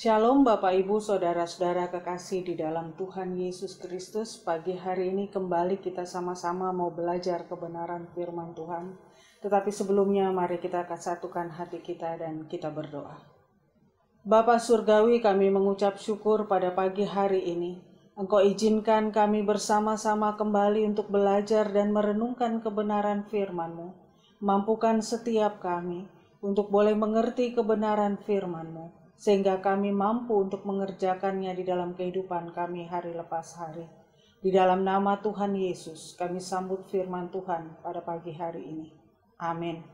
Shalom Bapak Ibu Saudara-saudara kekasih di dalam Tuhan Yesus Kristus. Pagi hari ini kembali kita sama-sama mau belajar kebenaran firman Tuhan. Tetapi sebelumnya mari kita satukan hati kita dan kita berdoa. Bapa Surgawi, kami mengucap syukur pada pagi hari ini. Engkau izinkan kami bersama-sama kembali untuk belajar dan merenungkan kebenaran firman-Mu. Mampukan setiap kami untuk boleh mengerti kebenaran firman-Mu, sehingga kami mampu untuk mengerjakannya di dalam kehidupan kami hari lepas hari. Di dalam nama Tuhan Yesus, kami sambut firman Tuhan pada pagi hari ini. Amin.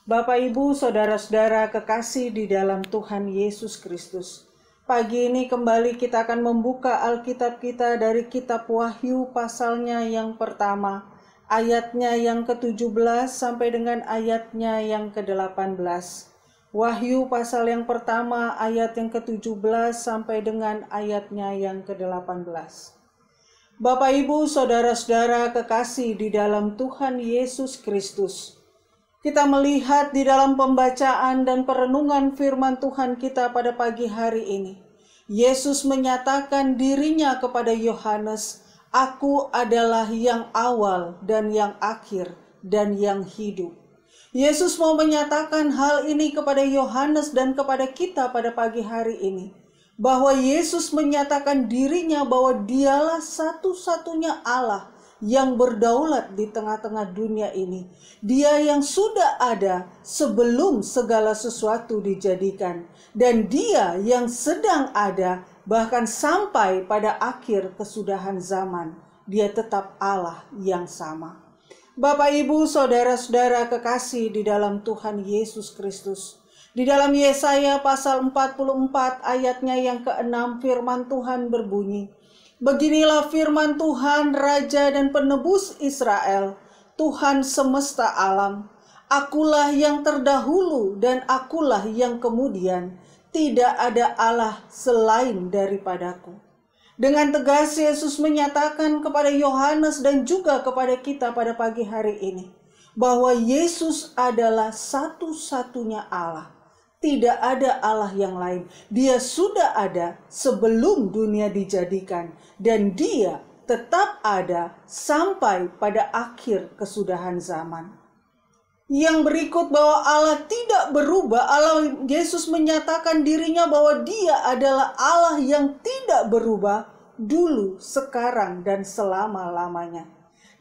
Bapak, Ibu, Saudara-saudara kekasih di dalam Tuhan Yesus Kristus, pagi ini kembali kita akan membuka Alkitab kita dari kitab Wahyu pasalnya yang pertama, ayatnya yang ke-17 sampai dengan ayatnya yang ke-18. Wahyu pasal yang pertama ayat yang ke-17 sampai dengan ayatnya yang ke-18. Bapak, Ibu, Saudara-saudara kekasih di dalam Tuhan Yesus Kristus, kita melihat di dalam pembacaan dan perenungan firman Tuhan kita pada pagi hari ini, Yesus menyatakan dirinya kepada Yohanes, "Aku adalah yang awal dan yang akhir dan yang hidup." Yesus mau menyatakan hal ini kepada Yohanes dan kepada kita pada pagi hari ini, bahwa Yesus menyatakan dirinya bahwa dialah satu-satunya Allah yang berdaulat di tengah-tengah dunia ini. Dia yang sudah ada sebelum segala sesuatu dijadikan, dan Dia yang sedang ada bahkan sampai pada akhir kesudahan zaman. Dia tetap Allah yang sama. Bapak, Ibu, Saudara-saudara kekasih di dalam Tuhan Yesus Kristus, di dalam Yesaya pasal 44 ayatnya yang ke-6 firman Tuhan berbunyi, "Beginilah firman Tuhan, Raja dan Penebus Israel, Tuhan semesta alam. Akulah yang terdahulu dan akulah yang kemudian. Tidak ada Allah selain daripadaku." Dengan tegas Yesus menyatakan kepada Yohanes dan juga kepada kita pada pagi hari ini, bahwa Yesus adalah satu-satunya Allah. Tidak ada Allah yang lain. Dia sudah ada sebelum dunia dijadikan, dan Dia tetap ada sampai pada akhir kesudahan zaman. Yang berikut bahwa Allah tidak berubah. Yesus menyatakan dirinya bahwa Dia adalah Allah yang tidak berubah dulu, sekarang, dan selama-lamanya.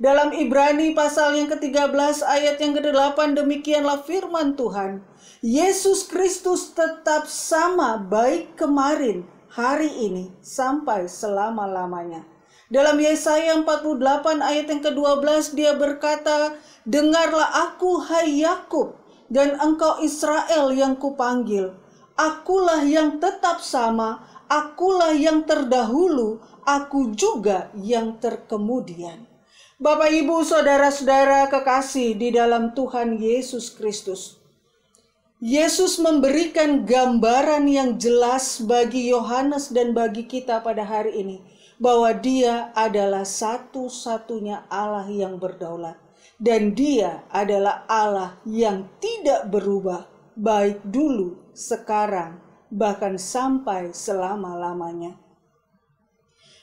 Dalam Ibrani pasal yang ke-13 ayat yang ke-8 demikianlah firman Tuhan, Yesus Kristus tetap sama baik kemarin, hari ini, sampai selama-lamanya. Dalam Yesaya 48 ayat yang ke-12 dia berkata, "Dengarlah aku, hai Yakub, dan engkau Israel yang kupanggil. Akulah yang tetap sama, akulah yang terdahulu, aku juga yang terkemudian." Bapak, Ibu, Saudara-saudara kekasih di dalam Tuhan Yesus Kristus, Yesus memberikan gambaran yang jelas bagi Yohanes dan bagi kita pada hari ini, bahwa Dia adalah satu-satunya Allah yang berdaulat, dan Dia adalah Allah yang tidak berubah, baik dulu, sekarang, bahkan sampai selama-lamanya.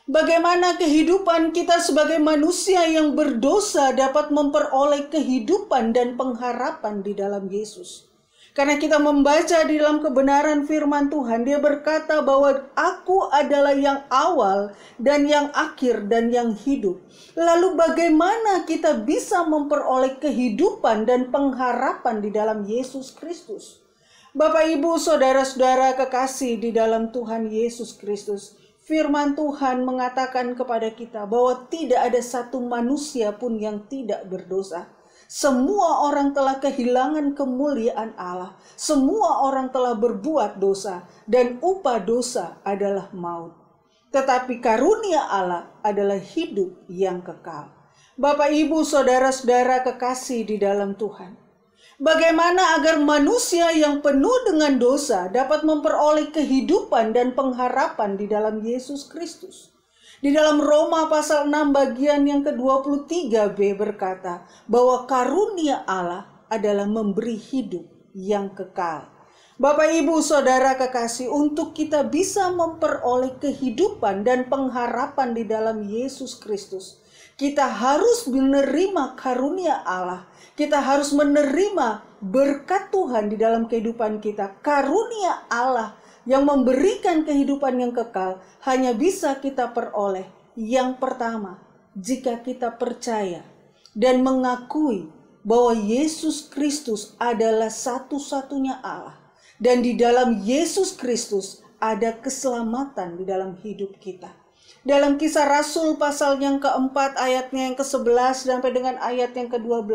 Bagaimana kehidupan kita sebagai manusia yang berdosa dapat memperoleh kehidupan dan pengharapan di dalam Yesus? Karena kita membaca di dalam kebenaran firman Tuhan, Dia berkata bahwa "Aku adalah yang awal dan yang akhir dan yang hidup." Lalu bagaimana kita bisa memperoleh kehidupan dan pengharapan di dalam Yesus Kristus? Bapak, Ibu, Saudara-saudara kekasih di dalam Tuhan Yesus Kristus, firman Tuhan mengatakan kepada kita bahwa tidak ada satu manusia pun yang tidak berdosa. Semua orang telah kehilangan kemuliaan Allah. Semua orang telah berbuat dosa, dan upah dosa adalah maut. Tetapi karunia Allah adalah hidup yang kekal. Bapak, Ibu, Saudara-saudara kekasih di dalam Tuhan, bagaimana agar manusia yang penuh dengan dosa dapat memperoleh kehidupan dan pengharapan di dalam Yesus Kristus? Di dalam Roma pasal 6 bagian yang ke-23b berkata bahwa karunia Allah adalah memberi hidup yang kekal. Bapak, Ibu, Saudara kekasih, untuk kita bisa memperoleh kehidupan dan pengharapan di dalam Yesus Kristus, kita harus menerima karunia Allah. Kita harus menerima berkat Tuhan di dalam kehidupan kita. Karunia Allah yang memberikan kehidupan yang kekal hanya bisa kita peroleh. Yang pertama, jika kita percaya dan mengakui bahwa Yesus Kristus adalah satu-satunya Allah. Dan di dalam Yesus Kristus ada keselamatan di dalam hidup kita. Dalam Kisah Rasul pasal yang keempat ayatnya yang ke-11 sampai dengan ayat yang ke-12.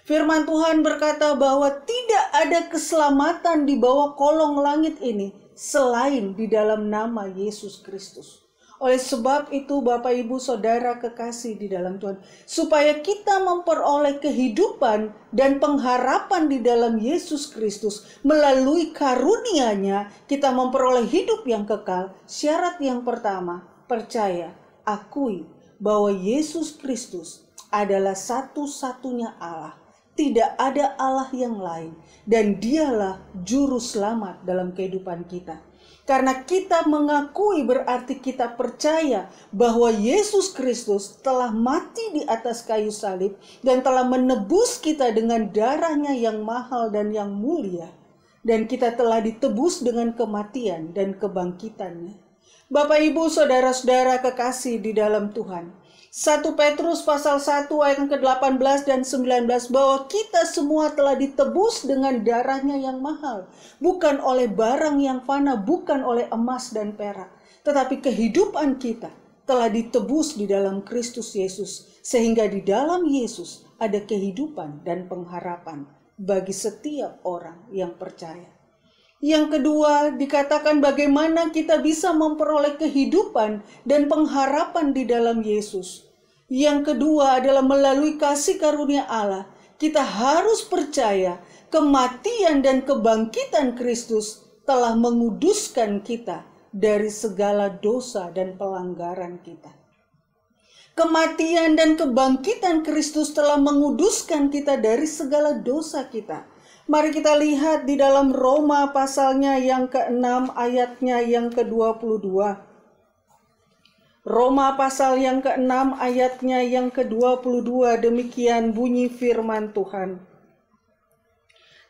Firman Tuhan berkata bahwa tidak ada keselamatan di bawah kolong langit ini selain di dalam nama Yesus Kristus. Oleh sebab itu Bapak, Ibu, Saudara kekasih di dalam Tuhan, supaya kita memperoleh kehidupan dan pengharapan di dalam Yesus Kristus melalui karunia-Nya, kita memperoleh hidup yang kekal. Syarat yang pertama, percaya, akui bahwa Yesus Kristus adalah satu-satunya Allah. Tidak ada Allah yang lain, dan Dialah juru selamat dalam kehidupan kita. Karena kita mengakui berarti kita percaya bahwa Yesus Kristus telah mati di atas kayu salib dan telah menebus kita dengan darahnya yang mahal dan yang mulia. Dan kita telah ditebus dengan kematian dan kebangkitannya. Bapak, Ibu, Saudara-saudara kekasih di dalam Tuhan. 1 Petrus pasal 1 ayat ke-18 dan 19 bahwa kita semua telah ditebus dengan darahnya yang mahal. Bukan oleh barang yang fana, bukan oleh emas dan perak. Tetapi kehidupan kita telah ditebus di dalam Kristus Yesus. Sehingga di dalam Yesus ada kehidupan dan pengharapan bagi setiap orang yang percaya. Yang kedua, dikatakan bagaimana kita bisa memperoleh kehidupan dan pengharapan di dalam Yesus. Yang kedua adalah melalui kasih karunia Allah. Kita harus percaya kematian dan kebangkitan Kristus telah menguduskan kita dari segala dosa dan pelanggaran kita. Kematian dan kebangkitan Kristus telah menguduskan kita dari segala dosa kita. Mari kita lihat di dalam Roma pasalnya yang ke-6 ayatnya yang ke-22. Roma pasal yang ke-6 ayatnya yang ke-22, demikian bunyi firman Tuhan.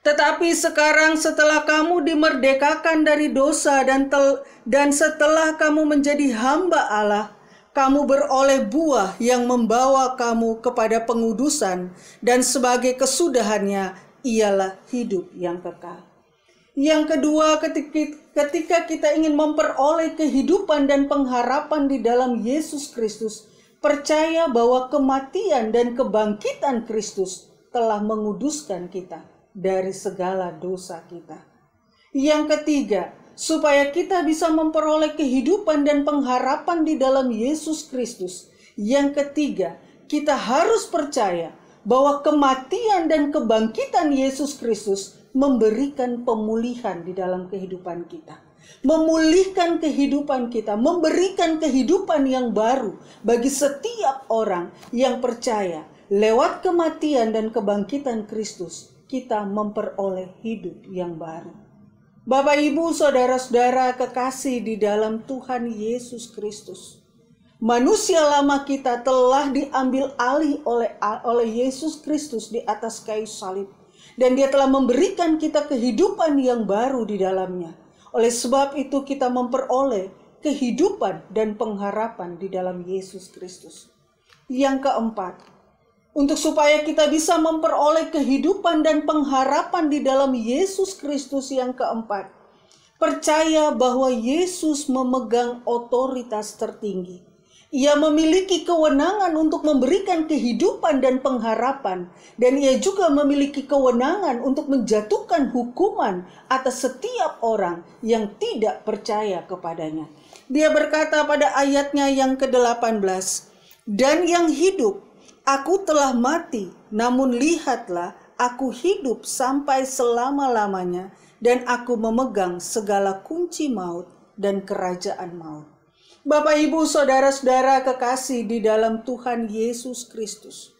Tetapi sekarang setelah kamu dimerdekakan dari dosa dan setelah kamu menjadi hamba Allah, kamu beroleh buah yang membawa kamu kepada pengudusan dan sebagai kesudahannya ialah hidup yang kekal. Yang kedua, ketika kita ingin memperoleh kehidupan dan pengharapan di dalam Yesus Kristus, percaya bahwa kematian dan kebangkitan Kristus telah menguduskan kita dari segala dosa kita. Yang ketiga, supaya kita bisa memperoleh kehidupan dan pengharapan di dalam Yesus Kristus. Yang ketiga, kita harus percaya bahwa kematian dan kebangkitan Yesus Kristus memberikan pemulihan di dalam kehidupan kita. Memulihkan kehidupan kita, memberikan kehidupan yang baru bagi setiap orang yang percaya. Lewat kematian dan kebangkitan Kristus, kita memperoleh hidup yang baru. Bapak, Ibu, Saudara-saudara kekasih di dalam Tuhan Yesus Kristus. Manusia lama kita telah diambil alih oleh Yesus Kristus di atas kayu salib. Dan Dia telah memberikan kita kehidupan yang baru di dalamnya. Oleh sebab itu kita memperoleh kehidupan dan pengharapan di dalam Yesus Kristus. Yang keempat, untuk supaya kita bisa memperoleh kehidupan dan pengharapan di dalam Yesus Kristus yang keempat, percaya bahwa Yesus memegang otoritas tertinggi. Ia memiliki kewenangan untuk memberikan kehidupan dan pengharapan, dan Ia juga memiliki kewenangan untuk menjatuhkan hukuman atas setiap orang yang tidak percaya kepadanya. Dia berkata pada ayatnya yang ke-18, "Dan yang hidup, aku telah mati, namun lihatlah, aku hidup sampai selama-lamanya, dan aku memegang segala kunci maut dan kerajaan maut." Bapak, Ibu, Saudara-saudara kekasih di dalam Tuhan Yesus Kristus.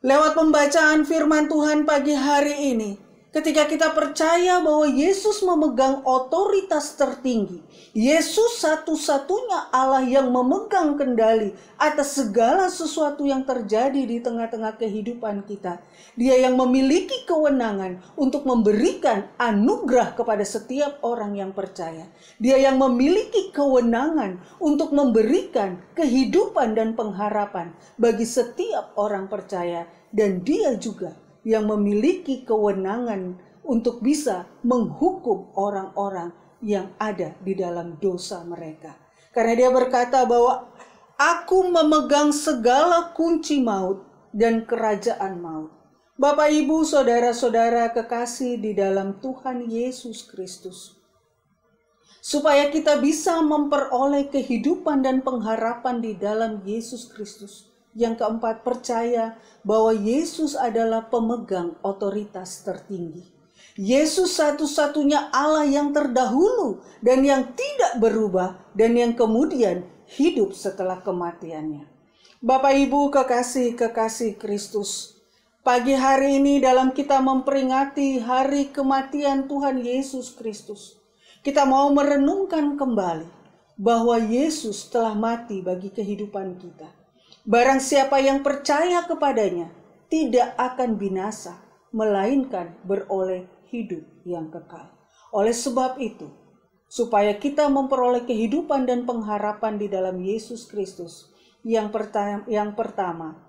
Lewat pembacaan firman Tuhan pagi hari ini, Ketika kita percaya bahwa Yesus memegang otoritas tertinggi, Yesus satu-satunya Allah yang memegang kendali atas segala sesuatu yang terjadi di tengah-tengah kehidupan kita. Dia yang memiliki kewenangan untuk memberikan anugerah kepada setiap orang yang percaya. Dia yang memiliki kewenangan untuk memberikan kehidupan dan pengharapan bagi setiap orang percaya. Dan dia juga yang memiliki kewenangan untuk bisa menghukum orang-orang yang ada di dalam dosa mereka. Karena dia berkata bahwa aku memegang segala kunci maut dan kerajaan maut. Bapak, Ibu, saudara-saudara kekasih di dalam Tuhan Yesus Kristus, supaya kita bisa memperoleh kehidupan dan pengharapan di dalam Yesus Kristus. Yang keempat, percaya bahwa Yesus adalah pemegang otoritas tertinggi. Yesus satu-satunya Allah yang terdahulu dan yang tidak berubah dan yang kemudian hidup setelah kematiannya. Bapak, Ibu, kekasih-kekasih Kristus, pagi hari ini dalam kita memperingati hari kematian Tuhan Yesus Kristus, kita mau merenungkan kembali bahwa Yesus telah mati bagi kehidupan kita. Barang siapa yang percaya kepadanya tidak akan binasa, melainkan beroleh hidup yang kekal. Oleh sebab itu, supaya kita memperoleh kehidupan dan pengharapan di dalam Yesus Kristus, yang pertama,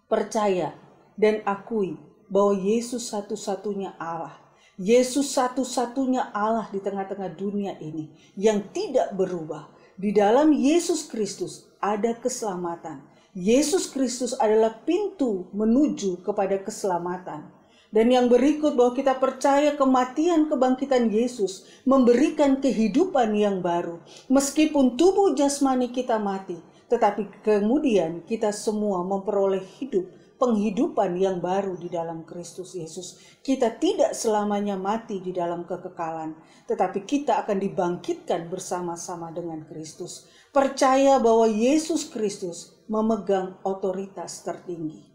percaya dan akui bahwa Yesus satu-satunya Allah. Yesus satu-satunya Allah di tengah-tengah dunia ini yang tidak berubah. Di dalam Yesus Kristus ada keselamatan. Yesus Kristus adalah pintu menuju kepada keselamatan. Dan yang berikut bahwa kita percaya kematian kebangkitan Yesus memberikan kehidupan yang baru. Meskipun tubuh jasmani kita mati, tetapi kemudian kita semua memperoleh hidup, penghidupan yang baru di dalam Kristus Yesus. Kita tidak selamanya mati di dalam kekekalan, tetapi kita akan dibangkitkan bersama-sama dengan Kristus. Percaya bahwa Yesus Kristus memegang otoritas tertinggi.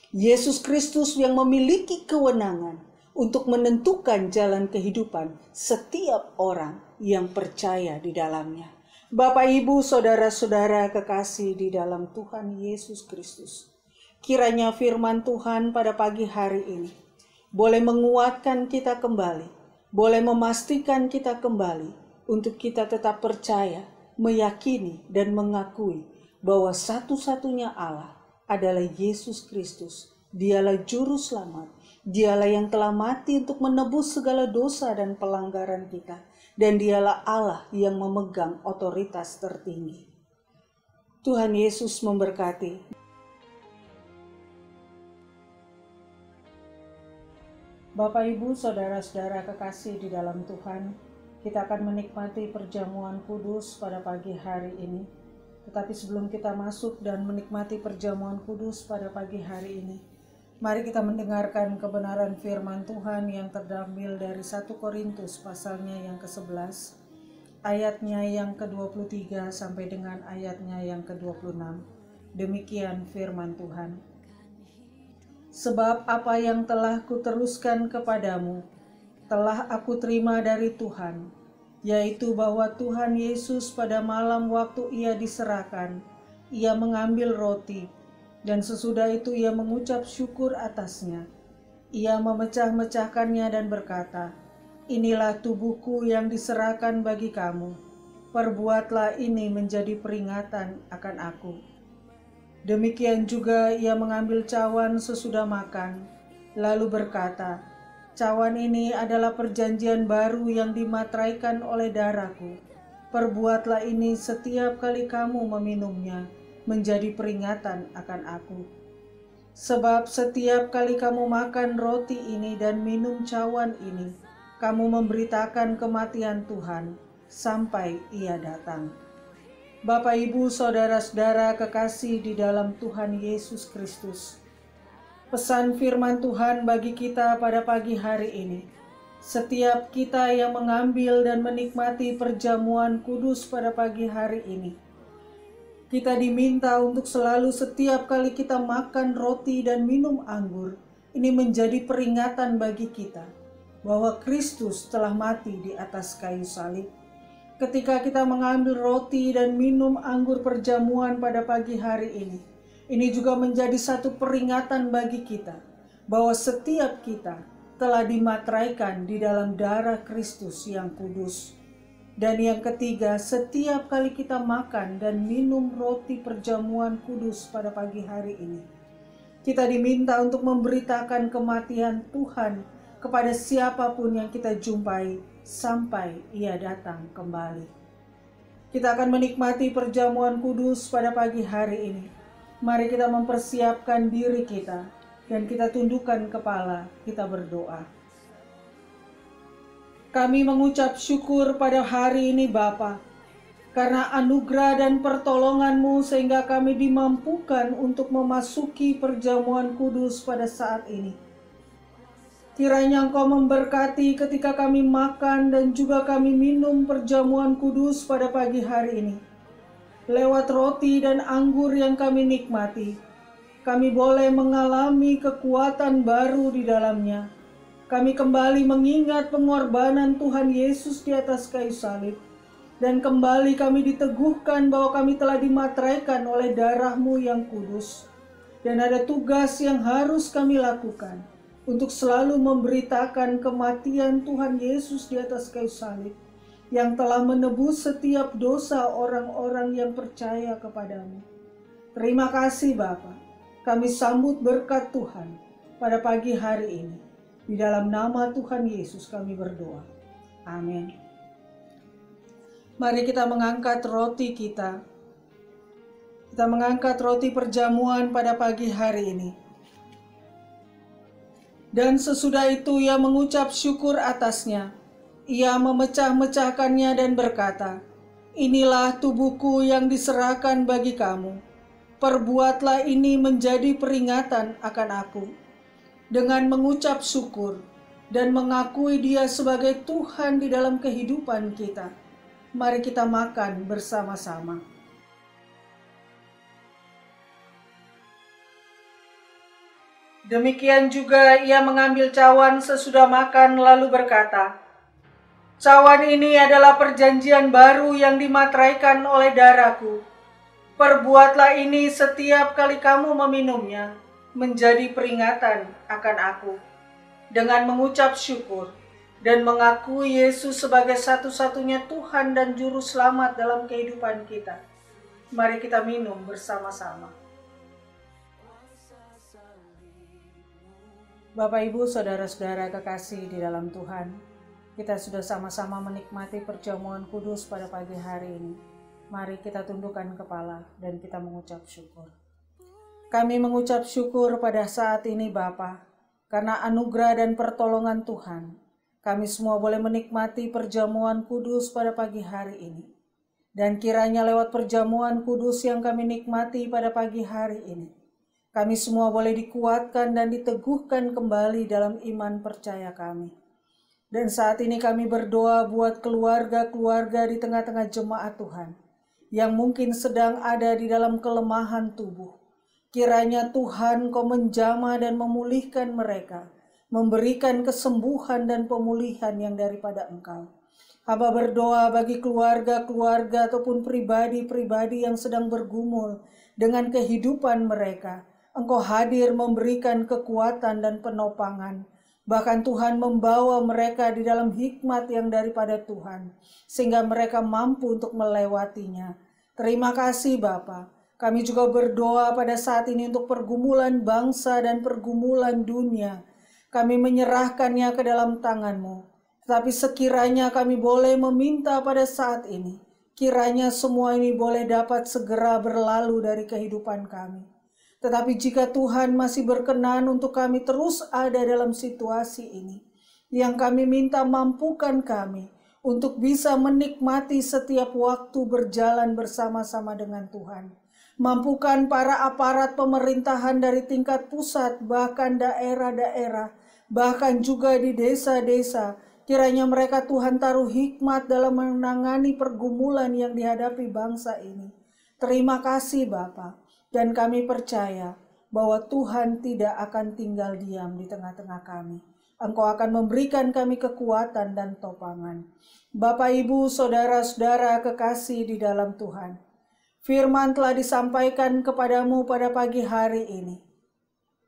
Yesus Kristus yang memiliki kewenangan untuk menentukan jalan kehidupan setiap orang yang percaya di dalamnya. Bapak, Ibu, saudara-saudara kekasih di dalam Tuhan Yesus Kristus, kiranya firman Tuhan pada pagi hari ini boleh menguatkan kita kembali, boleh memastikan kita kembali untuk kita tetap percaya, meyakini dan mengakui bahwa satu-satunya Allah adalah Yesus Kristus. Dialah juru selamat, dialah yang telah mati untuk menebus segala dosa dan pelanggaran kita, dan dialah Allah yang memegang otoritas tertinggi. Tuhan Yesus memberkati. Bapak, Ibu, saudara-saudara kekasih di dalam Tuhan, kita akan menikmati perjamuan kudus pada pagi hari ini. Tetapi sebelum kita masuk dan menikmati perjamuan kudus pada pagi hari ini, mari kita mendengarkan kebenaran firman Tuhan yang terambil dari 1 Korintus pasalnya yang ke-11, ayatnya yang ke-23 sampai dengan ayatnya yang ke-26. Demikian firman Tuhan. Sebab apa yang telah kuteruskan kepadamu, telah aku terima dari Tuhan, yaitu bahwa Tuhan Yesus pada malam waktu ia diserahkan, ia mengambil roti, dan sesudah itu ia mengucap syukur atasnya. Ia memecah-mecahkannya dan berkata, "Inilah tubuhku yang diserahkan bagi kamu. Perbuatlah ini menjadi peringatan akan aku." Demikian juga ia mengambil cawan sesudah makan, lalu berkata, "Cawan ini adalah perjanjian baru yang dimateraikan oleh darahku. Perbuatlah ini setiap kali kamu meminumnya, menjadi peringatan akan aku. Sebab setiap kali kamu makan roti ini dan minum cawan ini, kamu memberitakan kematian Tuhan sampai ia datang." Bapak, Ibu, saudara-saudara kekasih di dalam Tuhan Yesus Kristus, pesan firman Tuhan bagi kita pada pagi hari ini, setiap kita yang mengambil dan menikmati perjamuan kudus pada pagi hari ini, kita diminta untuk selalu setiap kali kita makan roti dan minum anggur, ini menjadi peringatan bagi kita bahwa Kristus telah mati di atas kayu salib. Ketika kita mengambil roti dan minum anggur perjamuan pada pagi hari ini juga menjadi satu peringatan bagi kita bahwa setiap kita telah dimateraikan di dalam darah Kristus yang kudus. Dan yang ketiga, setiap kali kita makan dan minum roti perjamuan kudus pada pagi hari ini, kita diminta untuk memberitakan kematian Tuhan kepada siapapun yang kita jumpai sampai Ia datang kembali. Kita akan menikmati perjamuan kudus pada pagi hari ini. Mari kita mempersiapkan diri kita dan kita tundukkan kepala, kita berdoa. Kami mengucap syukur pada hari ini Bapa, karena anugerah dan pertolongan-Mu sehingga kami dimampukan untuk memasuki perjamuan kudus pada saat ini. Kiranya Engkau memberkati ketika kami makan dan juga kami minum perjamuan kudus pada pagi hari ini. Lewat roti dan anggur yang kami nikmati, kami boleh mengalami kekuatan baru di dalamnya. Kami kembali mengingat pengorbanan Tuhan Yesus di atas kayu salib. Dan kembali kami diteguhkan bahwa kami telah dimateraikan oleh darah-Mu yang kudus. Dan ada tugas yang harus kami lakukan untuk selalu memberitakan kematian Tuhan Yesus di atas kayu salib yang telah menebus setiap dosa orang-orang yang percaya kepadamu. Terima kasih Bapa. Kami sambut berkat Tuhan pada pagi hari ini. Di dalam nama Tuhan Yesus kami berdoa. Amin. Mari kita mengangkat roti kita. Kita mengangkat roti perjamuan pada pagi hari ini. Dan sesudah itu ia mengucap syukur atasnya. Ia memecah-mecahkannya dan berkata, "Inilah tubuhku yang diserahkan bagi kamu. Perbuatlah ini menjadi peringatan akan aku." Dengan mengucap syukur dan mengakui Dia sebagai Tuhan di dalam kehidupan kita, mari kita makan bersama-sama. Demikian juga ia mengambil cawan sesudah makan lalu berkata, "Cawan ini adalah perjanjian baru yang dimateraikan oleh darahku. Perbuatlah ini setiap kali kamu meminumnya, menjadi peringatan akan aku." Dengan mengucap syukur dan mengakui Yesus sebagai satu-satunya Tuhan dan Juru Selamat dalam kehidupan kita, mari kita minum bersama-sama. Bapak, Ibu, Saudara-saudara kekasih di dalam Tuhan, kita sudah sama-sama menikmati perjamuan kudus pada pagi hari ini. Mari kita tundukkan kepala dan kita mengucap syukur. Kami mengucap syukur pada saat ini Bapa, karena anugerah dan pertolongan Tuhan. Kami semua boleh menikmati perjamuan kudus pada pagi hari ini. Dan kiranya lewat perjamuan kudus yang kami nikmati pada pagi hari ini, kami semua boleh dikuatkan dan diteguhkan kembali dalam iman percaya kami. Dan saat ini kami berdoa buat keluarga-keluarga di tengah-tengah jemaat Tuhan yang mungkin sedang ada di dalam kelemahan tubuh. Kiranya Tuhan Kau menjamah dan memulihkan mereka, memberikan kesembuhan dan pemulihan yang daripada Engkau. Hamba berdoa bagi keluarga-keluarga ataupun pribadi-pribadi yang sedang bergumul dengan kehidupan mereka. Engkau hadir memberikan kekuatan dan penopangan. Bahkan Tuhan membawa mereka di dalam hikmat yang daripada Tuhan, sehingga mereka mampu untuk melewatinya. Terima kasih Bapa. Kami juga berdoa pada saat ini untuk pergumulan bangsa dan pergumulan dunia. Kami menyerahkannya ke dalam tangan-Mu. Tetapi sekiranya kami boleh meminta pada saat ini, kiranya semua ini boleh dapat segera berlalu dari kehidupan kami. Tetapi jika Tuhan masih berkenan untuk kami terus ada dalam situasi ini, yang kami minta mampukan kami untuk bisa menikmati setiap waktu berjalan bersama-sama dengan Tuhan. Mampukan para aparat pemerintahan dari tingkat pusat, bahkan daerah-daerah, bahkan juga di desa-desa, kiranya mereka Tuhan taruh hikmat dalam menangani pergumulan yang dihadapi bangsa ini. Terima kasih Bapa. Dan kami percaya bahwa Tuhan tidak akan tinggal diam di tengah-tengah kami. Engkau akan memberikan kami kekuatan dan topangan. Bapak, Ibu, saudara-saudara kekasih di dalam Tuhan, firman telah disampaikan kepadamu pada pagi hari ini.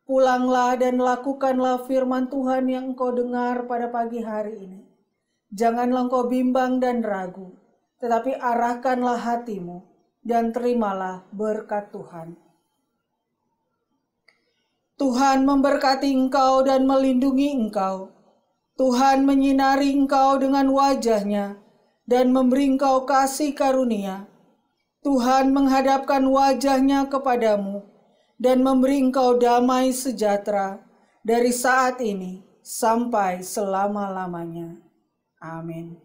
Pulanglah dan lakukanlah firman Tuhan yang engkau dengar pada pagi hari ini. Janganlah engkau bimbang dan ragu, tetapi arahkanlah hatimu dan terimalah berkat Tuhan. Tuhan memberkati engkau dan melindungi engkau. Tuhan menyinari engkau dengan wajah-Nya dan memberi engkau kasih karunia. Tuhan menghadapkan wajah-Nya kepadamu dan memberi engkau damai sejahtera dari saat ini sampai selama-lamanya. Amin.